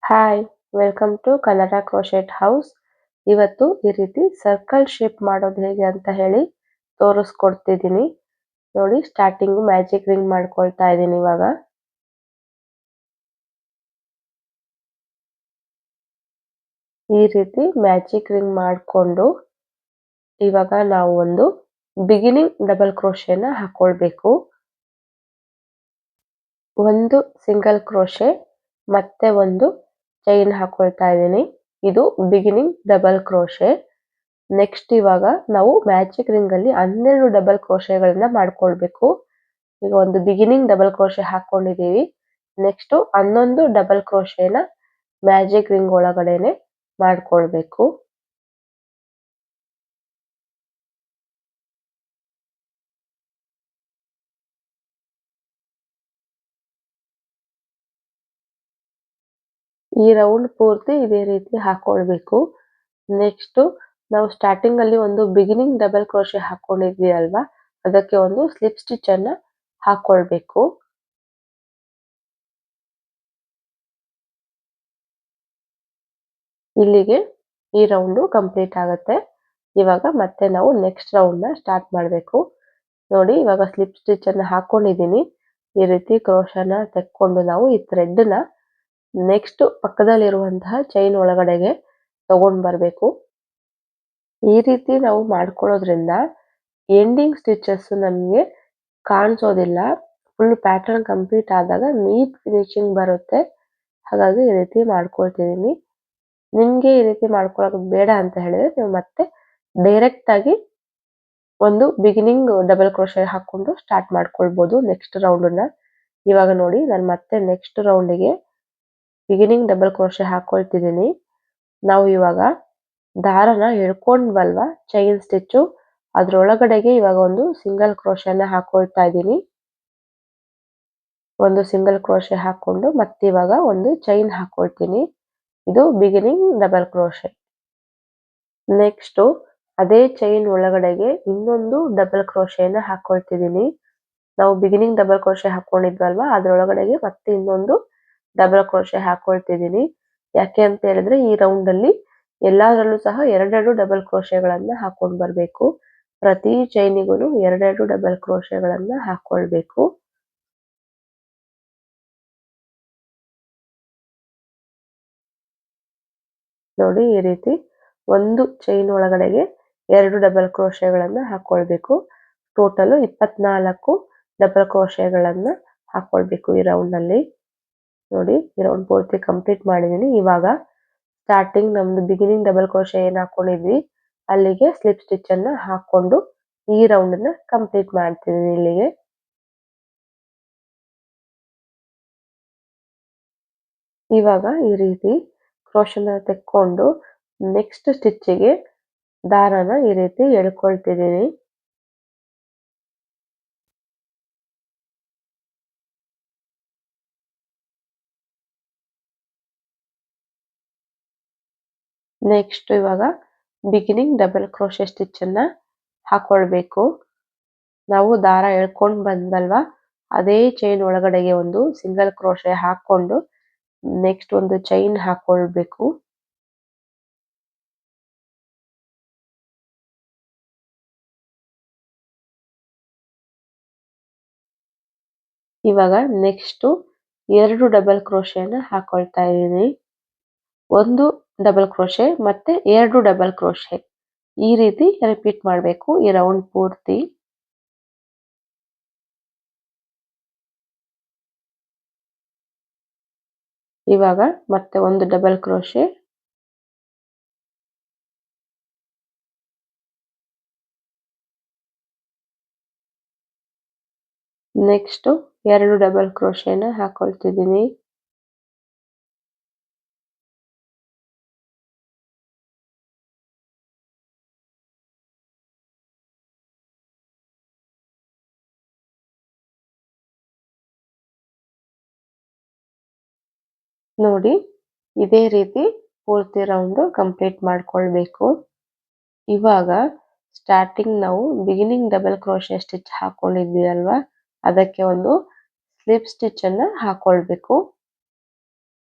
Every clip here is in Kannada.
Hi welcome to Kannada crochet house. ಇವತ್ತು ಈ ರೀತಿ ಸರ್ಕಲ್ ಶೇಪ್ ಮಾಡೋದು ಹೇಗೆ ಅಂತ ಹೇಳಿ ತೋರಿಸ್ಕೊಡ್ತಿದ್ದೀನಿ. ನೋಡಿ, ಸ್ಟಾರ್ಟಿಂಗು ಮ್ಯಾಜಿಕ್ ರಿಂಗ್ ಮಾಡ್ಕೊಳ್ತಾ ಇದ್ದೀನಿ. ಇವಾಗ ಈ ರೀತಿ ಮ್ಯಾಜಿಕ್ ರಿಂಗ್ ಮಾಡಿಕೊಂಡು ಇವಾಗ ನಾವು ಒಂದು ಬಿಗಿನಿಂಗ್ ಡಬಲ್ ಕ್ರೋಶೆನ ಹಾಕೊಳ್ಬೇಕು. ಒಂದು ಸಿಂಗಲ್ ಕ್ರೋಶೆ ಮತ್ತೆ ಒಂದು ಚೈನ್ ಹಾಕೊಳ್ತಾ ಇದ್ದೀನಿ. ಇದು ಬಿಗಿನಿಂಗ್ ಡಬಲ್ ಕ್ರೋಶೆ. ನೆಕ್ಸ್ಟ್ ಇವಾಗ ನಾವು ಮ್ಯಾಜಿಕ್ ರಿಂಗ್ ಅಲ್ಲಿ 12 ಡಬಲ್ ಕ್ರೋಶೆಗಳನ್ನ ಮಾಡ್ಕೊಳ್ಬೇಕು. ಈಗ ಒಂದು ಬಿಗಿನಿಂಗ್ ಡಬಲ್ ಕ್ರೋಶೆ ಹಾಕೊಂಡಿದೀವಿ. ನೆಕ್ಸ್ಟ್ 11 ಡಬಲ್ ಕ್ರೋಶೆನ ಮ್ಯಾಜಿಕ್ ರಿಂಗ್ ಒಳಗಡೆನೆ ಮಾಡ್ಕೊಳ್ಬೇಕು. ಈ ರೌಂಡ್ ಪೂರ್ತಿ ಇದೇ ರೀತಿ ಹಾಕೊಳ್ಬೇಕು. ನೆಕ್ಸ್ಟ್ ನಾವು ಸ್ಟಾರ್ಟಿಂಗ್ ಅಲ್ಲಿ ಒಂದು ಬಿಗಿನಿಂಗ್ ಡಬಲ್ ಕ್ರೋಶೆ ಹಾಕೊಂಡಿದ್ವಿ ಅಲ್ವಾ, ಅದಕ್ಕೆ ಒಂದು ಸ್ಲಿಪ್ ಸ್ಟಿಚ್ ಅನ್ನ ಹಾಕೊಳ್ಬೇಕು. ಇಲ್ಲಿಗೆ ಈ ರೌಂಡು ಕಂಪ್ಲೀಟ್ ಆಗುತ್ತೆ. ಇವಾಗ ಮತ್ತೆ ನಾವು ನೆಕ್ಸ್ಟ್ ರೌಂಡ್ ನ ಸ್ಟಾರ್ಟ್ ಮಾಡಬೇಕು. ನೋಡಿ, ಇವಾಗ ಸ್ಲಿಪ್ ಸ್ಟಿಚ್ ಅನ್ನ ಹಾಕೊಂಡಿದ್ದೀನಿ. ಈ ರೀತಿ ಕ್ರೋಶನ ತೆಕ್ಕೊಂಡು ನಾವು ಈ ಥ್ರೆಡ್ ನ ನೆಕ್ಸ್ಟ್ ಪಕ್ಕದಲ್ಲಿರುವಂತಹ ಚೈನ್ ಒಳಗಡೆಗೆ ತಗೊಂಡ್ ಬರಬೇಕು. ಈ ರೀತಿ ನಾವು ಮಾಡ್ಕೊಳ್ಳೋದ್ರಿಂದ ಎಂಡಿಂಗ್ ಸ್ಟಿಚಸ್ ನಮಗೆ ಕಾಣಿಸೋದಿಲ್ಲ. ಫುಲ್ ಪ್ಯಾಟರ್ನ್ ಕಂಪ್ಲೀಟ್ ಆದಾಗ ನೀಟ್ ಫಿನಿಶಿಂಗ್ ಬರುತ್ತೆ. ಹಾಗಾಗಿ ಈ ರೀತಿ ಮಾಡ್ಕೊಳ್ತಿದ್ದೀನಿ. ನಿಮ್ಗೆ ಈ ರೀತಿ ಮಾಡ್ಕೊಳ್ಳೋದು ಬೇಡ ಅಂತ ಹೇಳಿದ್ರೆ ನೀವು ಮತ್ತೆ ಡೈರೆಕ್ಟ್ ಆಗಿ ಒಂದು ಬಿಗಿನಿಂಗ್ ಡಬಲ್ ಕ್ರೋಶೆ ಹಾಕೊಂಡು ಸ್ಟಾರ್ಟ್ ಮಾಡ್ಕೊಳ್ಬಹುದು ನೆಕ್ಸ್ಟ್ ರೌಂಡ್ ನ. ಇವಾಗ ನೋಡಿ, ನಾನು ಮತ್ತೆ ನೆಕ್ಸ್ಟ್ ರೌಂಡಿಗೆ ಬಿಗಿನಿಂಗ್ ಡಬಲ್ ಕ್ರೋಶೆ ಹಾಕೊಳ್ತಿದ್ದೀನಿ. ನಾವು ಇವಾಗ ದಾರನ ಎಳ್ಕೊಂಡ್ವಲ್ವಾ ಚೈನ್ ಸ್ಟಿಚ್ಚು, ಅದ್ರೊಳಗಡೆಗೆ ಇವಾಗ ಒಂದು ಸಿಂಗಲ್ ಕ್ರೋಶೆನ ಹಾಕೊಳ್ತಾ ಇದ್ದೀನಿ. ಒಂದು ಸಿಂಗಲ್ ಕ್ರೋಶೆ ಹಾಕೊಂಡು ಮತ್ತೆ ಇವಾಗ ಒಂದು ಚೈನ್ ಹಾಕೊಳ್ತೀನಿ. ಇದು ಬಿಗಿನಿಂಗ್ ಡಬಲ್ ಕ್ರೋಶೆ. ನೆಕ್ಸ್ಟ್ ಅದೇ ಚೈನ್ ಒಳಗಡೆಗೆ ಇನ್ನೊಂದು ಡಬಲ್ ಕ್ರೋಶೆನ ಹಾಕೊಳ್ತಿದ್ದೀನಿ. ನಾವು ಬಿಗಿನಿಂಗ್ ಡಬಲ್ ಕ್ರೋಶೆ ಹಾಕೊಂಡಿದ್ವಲ್ವಾ, ಅದ್ರೊಳಗಡೆಗೆ ಮತ್ತೆ ಇನ್ನೊಂದು ಡಬಲ್ ಕ್ರೋಶೆ ಹಾಕೊಳ್ತಿದ್ದೀನಿ. ಯಾಕೆ ಅಂತ ಹೇಳಿದ್ರೆ ಈ ರೌಂಡ್ ಅಲ್ಲಿ ಎಲ್ಲಾದ್ರಲ್ಲೂ ಸಹ ಎರಡೆರಡು ಡಬಲ್ ಕ್ರೋಶೆಗಳನ್ನ ಹಾಕೊಂಡು ಬರಬೇಕು. ಪ್ರತಿ ಚೈನಿಗೂ ಎರಡೆರಡು ಡಬಲ್ ಕ್ರೋಶೆಗಳನ್ನ ಹಾಕೊಳ್ಬೇಕು. ನೋಡಿ, ಈ ರೀತಿ ಒಂದು ಚೈನ್ ಒಳಗಡೆಗೆ 2 ಡಬಲ್ ಕ್ರೋಶೆಗಳನ್ನ ಹಾಕೊಳ್ಬೇಕು. ಟೋಟಲ್ 24 ಡಬಲ್ ಕ್ರೋಶೆಗಳನ್ನ ಹಾಕೊಳ್ಬೇಕು ಈ ರೌಂಡ್ ನಲ್ಲಿ. ನೋಡಿ, ಈ ರೌಂಡ್ ಪೂರ್ತಿ ಕಂಪ್ಲೀಟ್ ಮಾಡಿದೀನಿ. ಇವಾಗ ಸ್ಟಾರ್ಟಿಂಗ್ ನಮ್ದು ಬಿಗಿನಿಂಗ್ ಡಬಲ್ ಕ್ರೋಶೆ ಏನ್ ಹಾಕೊಂಡಿದ್ವಿ ಅಲ್ಲಿಗೆ ಸ್ಲಿಪ್ ಸ್ಟಿಚ್ ಅನ್ನ ಹಾಕೊಂಡು ಈ ರೌಂಡ್ ನ ಕಂಪ್ಲೀಟ್ ಮಾಡ್ತಿದ್ದೀನಿ. ಇಲ್ಲಿಗೆ ಇವಾಗ ಈ ರೀತಿ ಕ್ರೋಶನ ತೆಕ್ಕೊಂಡು ನೆಕ್ಸ್ಟ್ ಸ್ಟಿಚ್ಗೆ ದಾರನ ಈ ರೀತಿ ಎಳ್ಕೊಳ್ತಿದ್ದೀನಿ. ನೆಕ್ಸ್ಟ್ ಇವಾಗ ಬಿಗಿನಿಂಗ್ ಡಬಲ್ ಕ್ರೋಶೆ ಸ್ಟಿಚ್ ಅನ್ನ ಹಾಕೊಳ್ಬೇಕು. ನಾವು ದಾರ ಎಳ್ಕೊಂಡ್ ಬಂದ್ವಲ್ವಾ, ಅದೇ ಚೈನ್ ಒಳಗಡೆಗೆ ಒಂದು ಸಿಂಗಲ್ ಕ್ರೋಶೆ ಹಾಕೊಂಡು ನೆಕ್ಸ್ಟ್ ಒಂದು ಚೈನ್ ಹಾಕೊಳ್ಬೇಕು. ಇವಾಗ ನೆಕ್ಸ್ಟ್ 2 ಡಬಲ್ ಕ್ರೋಶೆನ ಹಾಕೊಳ್ತಾ ಇದ್ದೀನಿ. ಒಂದು ಡಬಲ್ ಕ್ರೋಶೆ ಮತ್ತೆ 2 ಡಬಲ್ ಕ್ರೋಶೆ ಈ ರೀತಿ ರಿಪೀಟ್ ಮಾಡಬೇಕು ಈ ರೌಂಡ್ ಪೂರ್ತಿ. ಇವಾಗ ಮತ್ತೆ ಒಂದು ಡಬಲ್ ಕ್ರೋಶೆ, ನೆಕ್ಸ್ಟ್ 2 ಡಬಲ್ ಕ್ರೋಶೆನ ಹಾಕೊಳ್ತಿದ್ದೀನಿ. ನೋಡಿ, ಇದೇ ರೀತಿ ಪೂರ್ತಿ ರೌಂಡ್ ಕಂಪ್ಲೀಟ್ ಮಾಡ್ಕೊಳ್ಬೇಕು. ಇವಾಗ ಸ್ಟಾರ್ಟಿಂಗ್ ನಾವು ಬಿಗಿನಿಂಗ್ ಡಬಲ್ ಕ್ರೋಶೆ ಸ್ಟಿಚ್ ಹಾಕೊಂಡಿದ್ವಿ ಅಲ್ವಾ, ಅದಕ್ಕೆ ಒಂದು ಸ್ಲಿಪ್ ಸ್ಟಿಚ್ ಅನ್ನ ಹಾಕೊಳ್ಬೇಕು.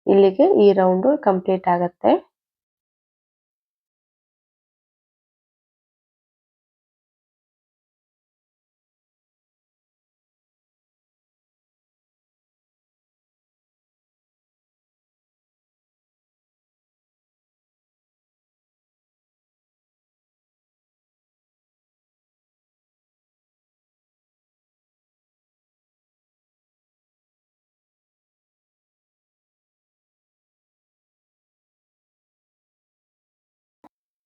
ಇಲ್ಲಿಗೆ ಈ ರೌಂಡ್ ಕಂಪ್ಲೀಟ್ ಆಗತ್ತೆ.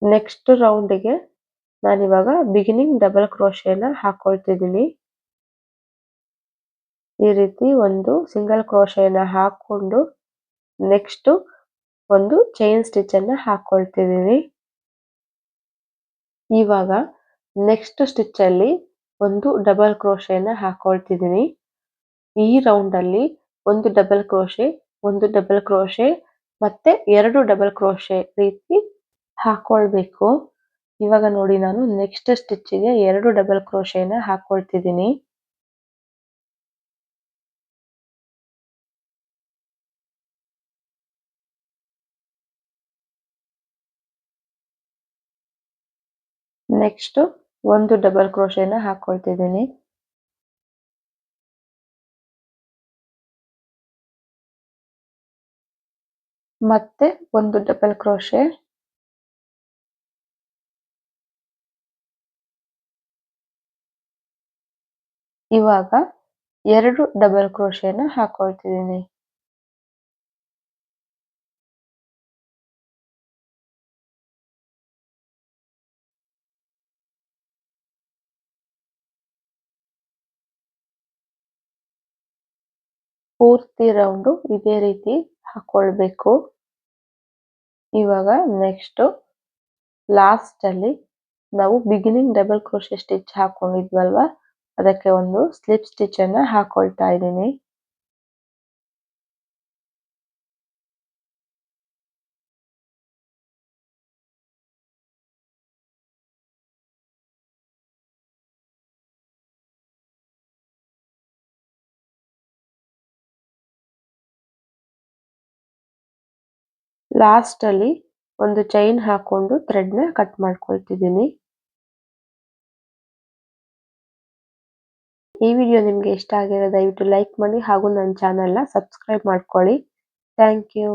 ನೆಕ್ಸ್ಟ್ ರೌಂಡಿಗೆ ನಾನಿವಾಗ ಬಿಗಿನಿಂಗ್ ಡಬಲ್ ಕ್ರೋಶೆನ ಹಾಕೊಳ್ತಿದ್ದೀನಿ. ಈ ರೀತಿ ಒಂದು ಸಿಂಗಲ್ ಕ್ರೋಶೆನ ಹಾಕೊಂಡು ನೆಕ್ಸ್ಟ್ ಒಂದು ಚೈನ್ ಸ್ಟಿಚ್ ಅನ್ನ ಹಾಕೊಳ್ತಿದ್ದೀನಿ. ಇವಾಗ ನೆಕ್ಸ್ಟ್ ಸ್ಟಿಚ್ ಅಲ್ಲಿ ಒಂದು ಡಬಲ್ ಕ್ರೋಶೆನ ಹಾಕೊಳ್ತಿದ್ದೀನಿ. ಈ ರೌಂಡ್ ಅಲ್ಲಿ ಒಂದು ಡಬಲ್ ಕ್ರೋಶೆ, ಒಂದು ಡಬಲ್ ಕ್ರೋಶೆ ಮತ್ತೆ 2 ಡಬಲ್ ಕ್ರೋಶೆ ರೀತಿ ಹಾಕೊಳ್ಬೇಕು. ಇವಾಗ ನೋಡಿ ನಾನು ನೆಕ್ಸ್ಟ್ ಸ್ಟಿಚ್ಗೆ 2 ಡಬಲ್ ಕ್ರೋಶೆನ ಹಾಕೊಳ್ತಿದ್ದೀನಿ. ನೆಕ್ಸ್ಟ್ ಒಂದು ಡಬಲ್ ಕ್ರೋಶೆನ ಹಾಕೊಳ್ತಿದ್ದೀನಿ. ಮತ್ತೆ ಒಂದು ಡಬಲ್ ಕ್ರೋಶೆ, ಇವಾಗ 2 ಡಬಲ್ ಕ್ರೋಶೆನ ಹಾಕೊಳ್ತಿದ್ದೀನಿ. ಪೂರ್ತಿ ರೌಂಡು ಇದೇ ರೀತಿ ಹಾಕೊಳ್ಬೇಕು. ಇವಾಗ ನೆಕ್ಸ್ಟ್ ಲಾಸ್ಟ್ ಅಲ್ಲಿ ನಾವು ಬಿಗಿನಿಂಗ್ ಡಬಲ್ ಕ್ರೋಶೆ ಸ್ಟಿಚ್ ಹಾಕೊಂಡಿದ್ವಲ್ವಾ, ಅದಕ್ಕೆ ಒಂದು ಸ್ಲಿಪ್ ಸ್ಟಿಚ್ ಅನ್ನ ಹಾಕೊಳ್ತಾ ಇದ್ದೀನಿ. ಲಾಸ್ಟ್ ಅಲ್ಲಿ ಒಂದು ಚೈನ್ ಹಾಕೊಂಡು ಥ್ರೆಡ್ ನ ಕಟ್ ಮಾಡ್ಕೊಳ್ತಿದ್ದೀನಿ. ಈ ವಿಡಿಯೋ ನಿಮ್ಗೆ ಇಷ್ಟ ಆಗಿದ್ರೆ ದಯವಿಟ್ಟು ಲೈಕ್ ಮಾಡಿ ಹಾಗೂ ನನ್ನ ಚಾನೆಲ್ ನ ಸಬ್ಸ್ಕ್ರೈಬ್ ಮಾಡ್ಕೊಳ್ಳಿ. Thank you.